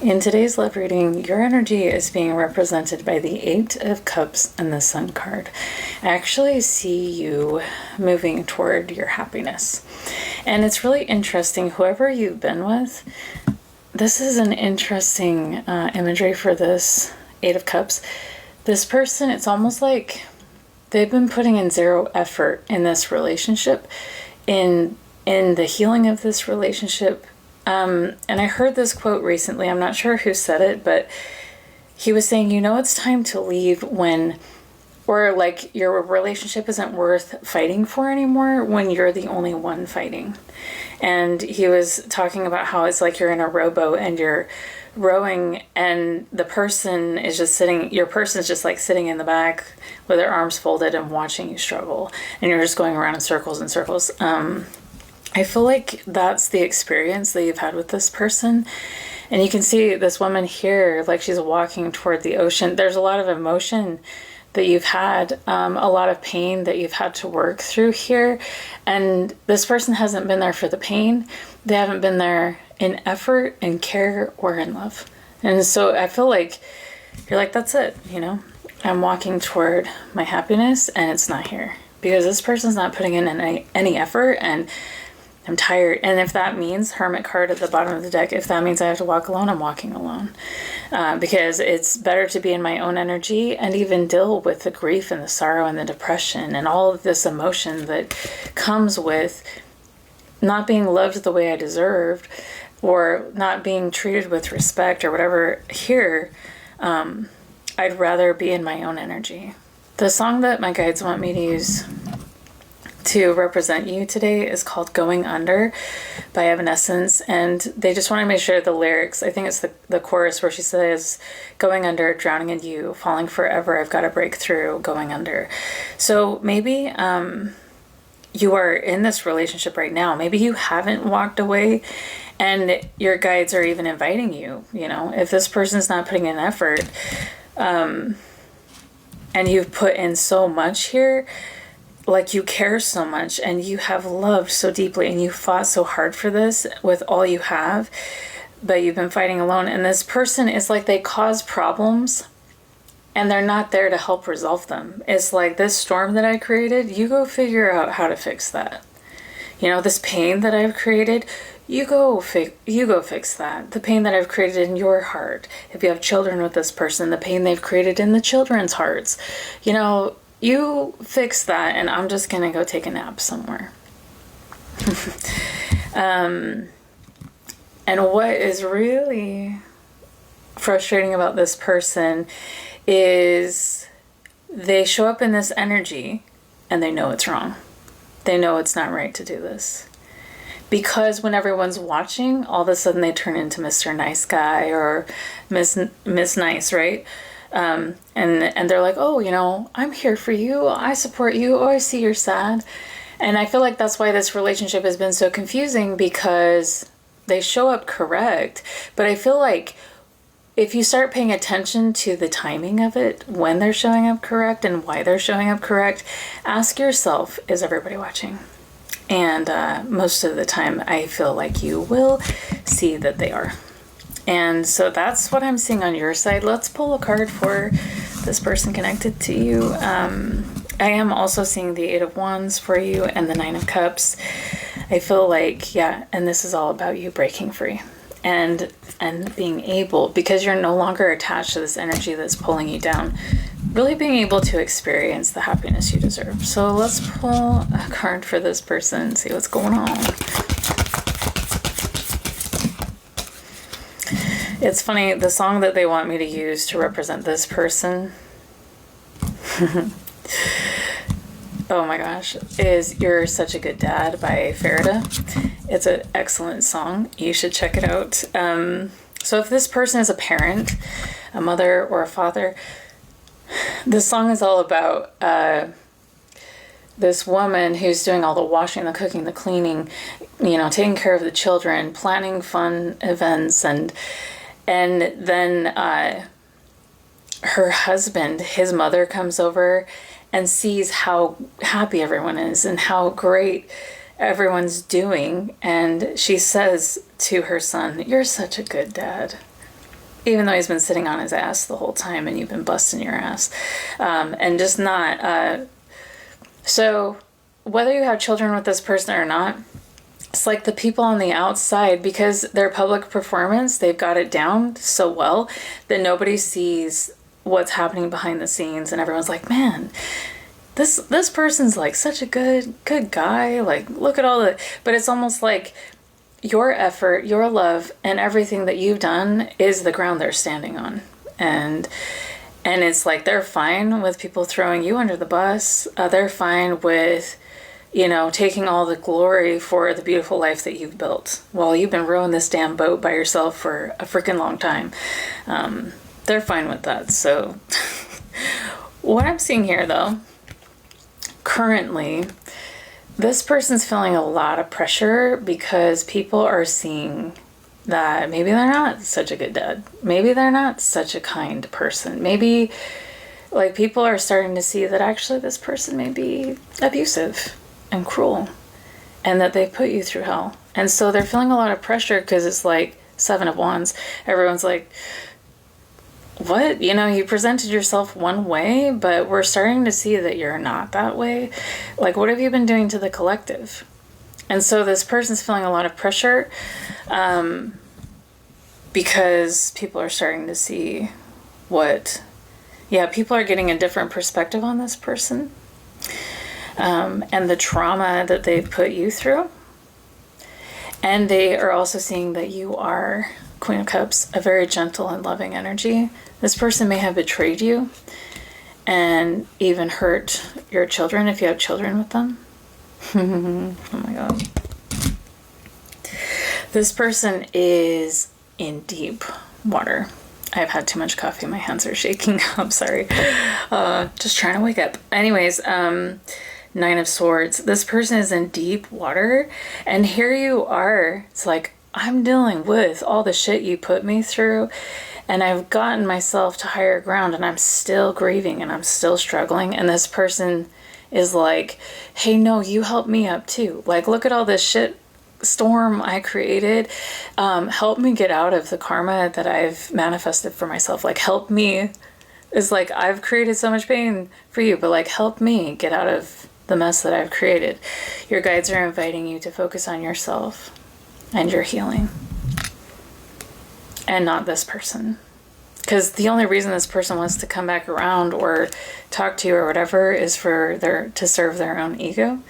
In today's love reading, your energy is being represented by the Eight of Cups and the Sun card. I actually see you moving toward your happiness. And it's really interesting, whoever you've been with, this is an interesting imagery for this Eight of Cups. This person, it's almost like they've been putting in zero effort in this relationship, in the healing of this relationship. And I heard this quote recently. I'm not sure who said it, but he was saying, it's time to leave when, or like your relationship isn't worth fighting for anymore when you're the only one fighting. And he was talking about how it's like you're in a rowboat and you're rowing and the person is just sitting, your person is just like sitting in the back with their arms folded and watching you struggle. And you're just going around in circles and circles. I feel like that's the experience that you've had with this person. And you can see this woman here, like she's walking toward the ocean. There's a lot of emotion that you've had, a lot of pain that you've had to work through here. And this person hasn't been there for the pain. They haven't been there in effort, in care, or in love. And so I feel like you're like, that's it, I'm walking toward my happiness and it's not here. Because this person's not putting in any effort, and I'm tired. And if that means Hermit card at the bottom of the deck, if that means I have to walk alone, I'm walking alone. Because it's better to be in my own energy and even deal with the grief and the sorrow and the depression and all of this emotion that comes with not being loved the way I deserved or not being treated with respect or whatever here. I'd rather be in my own energy. The song that my guides want me to use to represent you today is called Going Under by Evanescence, and they just wanted me to share the lyrics. I think it's the chorus where she says, going under, drowning in you, falling forever, I've got to break through, going under. So maybe you are in this relationship right now. Maybe you haven't walked away and your guides are even inviting you, if this person's not putting in effort, and you've put in so much here, like you care so much and you have loved so deeply and you fought so hard for this with all you have, but you've been fighting alone. And this person is like, they cause problems and they're not there to help resolve them. It's like, this storm that I created, you go figure out how to fix that. This pain that I've created, you go fix that. The pain that I've created in your heart. If you have children with this person, the pain they've created in the children's hearts, you fix that, and I'm just going to go take a nap somewhere. And what is really frustrating about this person is they show up in this energy and they know it's wrong. They know it's not right to do this. Because when everyone's watching, all of a sudden they turn into Mr. Nice Guy or Miss Nice, right? And they're like, oh, I'm here for you. I support you. Oh, I see you're sad. And I feel like that's why this relationship has been so confusing, because they show up correct. But I feel like if you start paying attention to the timing of it, when they're showing up correct and why they're showing up correct, ask yourself, is everybody watching? And most of the time, I feel like you will see that they are. And so that's what I'm seeing on your side. Let's pull a card for this person connected to you. I am also seeing the Eight of Wands for you and the Nine of Cups. I feel like, and this is all about you breaking free and being able, because you're no longer attached to this energy that's pulling you down, really being able to experience the happiness you deserve. So let's pull a card for this person and see what's going on. It's funny, the song that they want me to use to represent this person, oh my gosh, is You're Such a Good Dad by Farida. It's an excellent song. You should check it out. So if this person is a parent, a mother or a father, this song is all about this woman who's doing all the washing, the cooking, the cleaning, taking care of the children, planning fun events, and then her husband, his mother, comes over and sees how happy everyone is and how great everyone's doing. And she says to her son, "You're such a good dad." even though he's been sitting on his ass the whole time and you've been busting your ass. And just not. So whether you have children with this person or not, it's like the people on the outside, because their public performance, they've got it down so well that nobody sees what's happening behind the scenes, and everyone's like, man, this person's like such a good guy, like look at all the, but it's almost like your effort, your love, and everything that you've done is the ground they're standing on. And it's like they're fine with people throwing you under the bus. They're fine with, taking all the glory for the beautiful life that you've built while you've been rowing this damn boat by yourself for a freaking long time. They're fine with that. So what I'm seeing here, though, currently, this person's feeling a lot of pressure because people are seeing that maybe they're not such a good dad. Maybe they're not such a kind person. Maybe, like, people are starting to see that actually this person may be abusive and cruel and that they put you through hell. And so they're feeling a lot of pressure because it's like 7 of Wands. Everyone's like, what? You presented yourself one way, but we're starting to see that you're not that way. Like, what have you been doing to the collective? And so this person's feeling a lot of pressure because people are starting to see people are getting a different perspective on this person and the trauma that they've put you through. And they are also seeing that you are, Queen of Cups, a very gentle and loving energy. This person may have betrayed you and even hurt your children if you have children with them. Oh my God. This person is in deep water. I've had too much coffee. My hands are shaking. I'm sorry. Just trying to wake up. Anyways, 9 of Swords. This person is in deep water. And here you are. It's like, I'm dealing with all the shit you put me through. And I've gotten myself to higher ground. And I'm still grieving. And I'm still struggling. And this person is like, hey, no, you helped me up too. Like, look at all this shit storm I created. Help me get out of the karma that I've manifested for myself. Like, help me. It's like, I've created so much pain for you, but like, help me get out of the mess that I've created. Your guides are inviting you to focus on yourself and your healing and not this person. Because the only reason this person wants to come back around or talk to you or whatever is to serve their own ego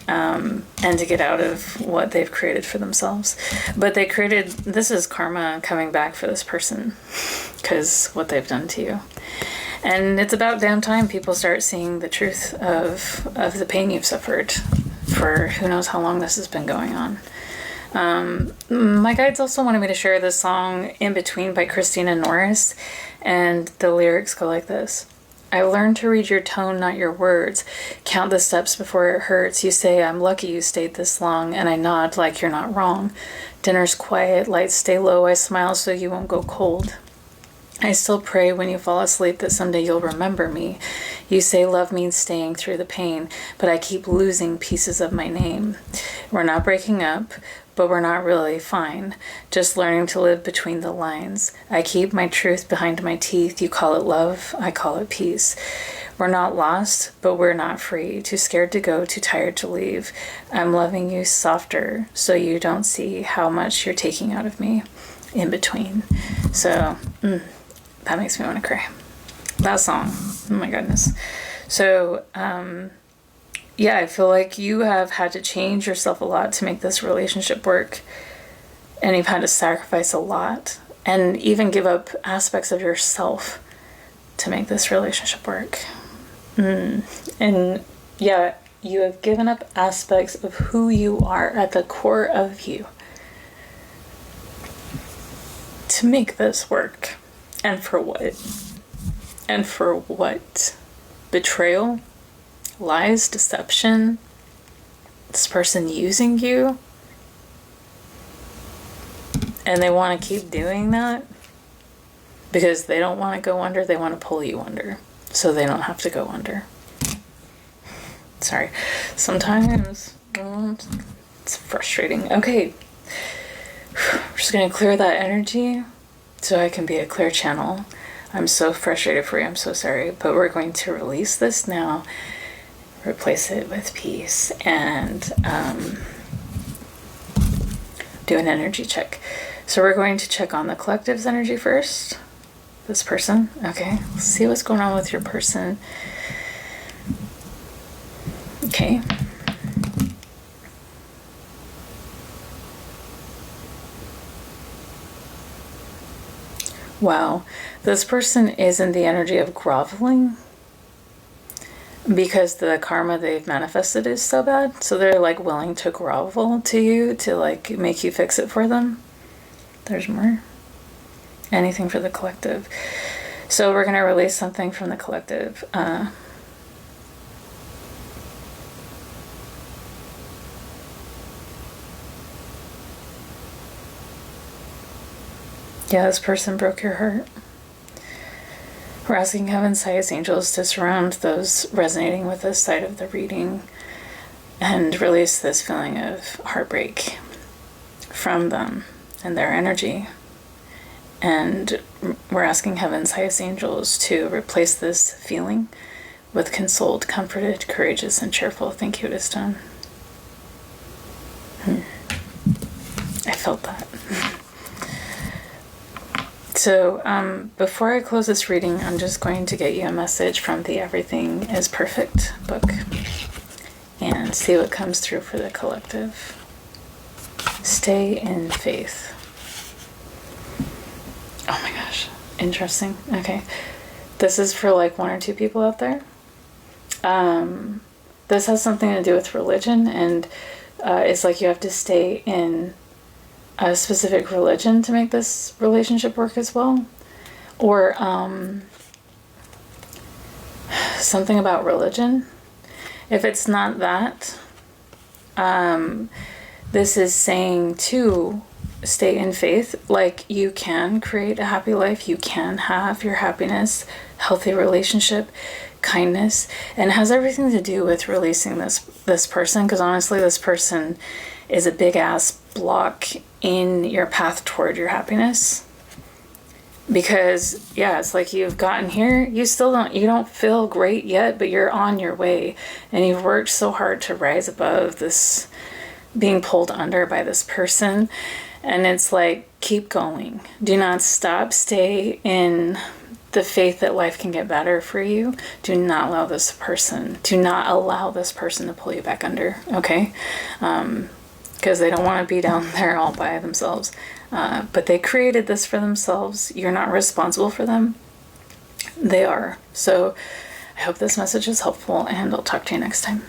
and to get out of what they've created for themselves. But this is karma coming back for this person because what they've done to you. And it's about damn time people start seeing the truth of the pain you've suffered for who knows how long this has been going on. My guides also wanted me to share this song In Between by Christina Norris, and the lyrics go like this. I learned to read your tone, not your words. Count the steps before it hurts. You say, I'm lucky you stayed this long, and I nod like you're not wrong. Dinner's quiet, lights stay low. I smile so you won't go cold. I still pray when you fall asleep that someday you'll remember me. You say love means staying through the pain, but I keep losing pieces of my name. We're not breaking up, but we're not really fine. Just learning to live between the lines. I keep my truth behind my teeth. You call it love, I call it peace. We're not lost, but we're not free. Too scared to go, too tired to leave. I'm loving you softer so you don't see how much you're taking out of me in between. So, that makes me want to cry. That song. Oh my goodness. So, I feel like you have had to change yourself a lot to make this relationship work. And you've had to sacrifice a lot. And even give up aspects of yourself to make this relationship work. And yeah, you have given up aspects of who you are at the core of you to make this work. And for what? And for what? Betrayal? Lies? Deception? This person using you? And they want to keep doing that because they don't want to go under. They want to pull you under so they don't have to go under. Sorry. Sometimes it's frustrating. Okay. We're just going to clear that energy. so I can be a clear channel. I'm so frustrated for you. I'm so sorry. But we're going to release this now, replace it with peace, and do an energy check. So we're going to check on the collective's energy first. This person. Okay. Let's see what's going on with your person. Okay. Wow. This person is in the energy of groveling because the karma they've manifested is so bad. So they're like willing to grovel to you to like make you fix it for them. There's more. Anything for the collective. So we're going to release something from the collective. Yeah, this person broke your heart. We're asking Heaven's highest angels to surround those resonating with this side of the reading and release this feeling of heartbreak from them and their energy. And we're asking Heaven's highest angels to replace this feeling with consoled, comforted, courageous, and cheerful. Thank you, it is done. I felt that. So before I close this reading, I'm just going to get you a message from the Everything is Perfect book and see what comes through for the collective. Stay in faith. Oh my gosh. Interesting. Okay. This is for like 1 or 2 people out there. This has something to do with religion, and it's like you have to stay in a specific religion to make this relationship work as well. Or something about religion. If it's not that, this is saying to stay in faith. Like, you can create a happy life. You can have your happiness, healthy relationship, kindness, and it has everything to do with releasing this person, because honestly, this person is a big ass block in your path toward your happiness. Because yeah, it's like you've gotten here, you don't feel great yet, but you're on your way, and you've worked so hard to rise above this being pulled under by this person. And it's like, keep going, do not stop, stay in the faith that life can get better for you. Do not allow this person to pull you back under, okay? Because they don't want to be down there all by themselves. But they created this for themselves. You're not responsible for them. They are. So I hope this message is helpful, and I'll talk to you next time.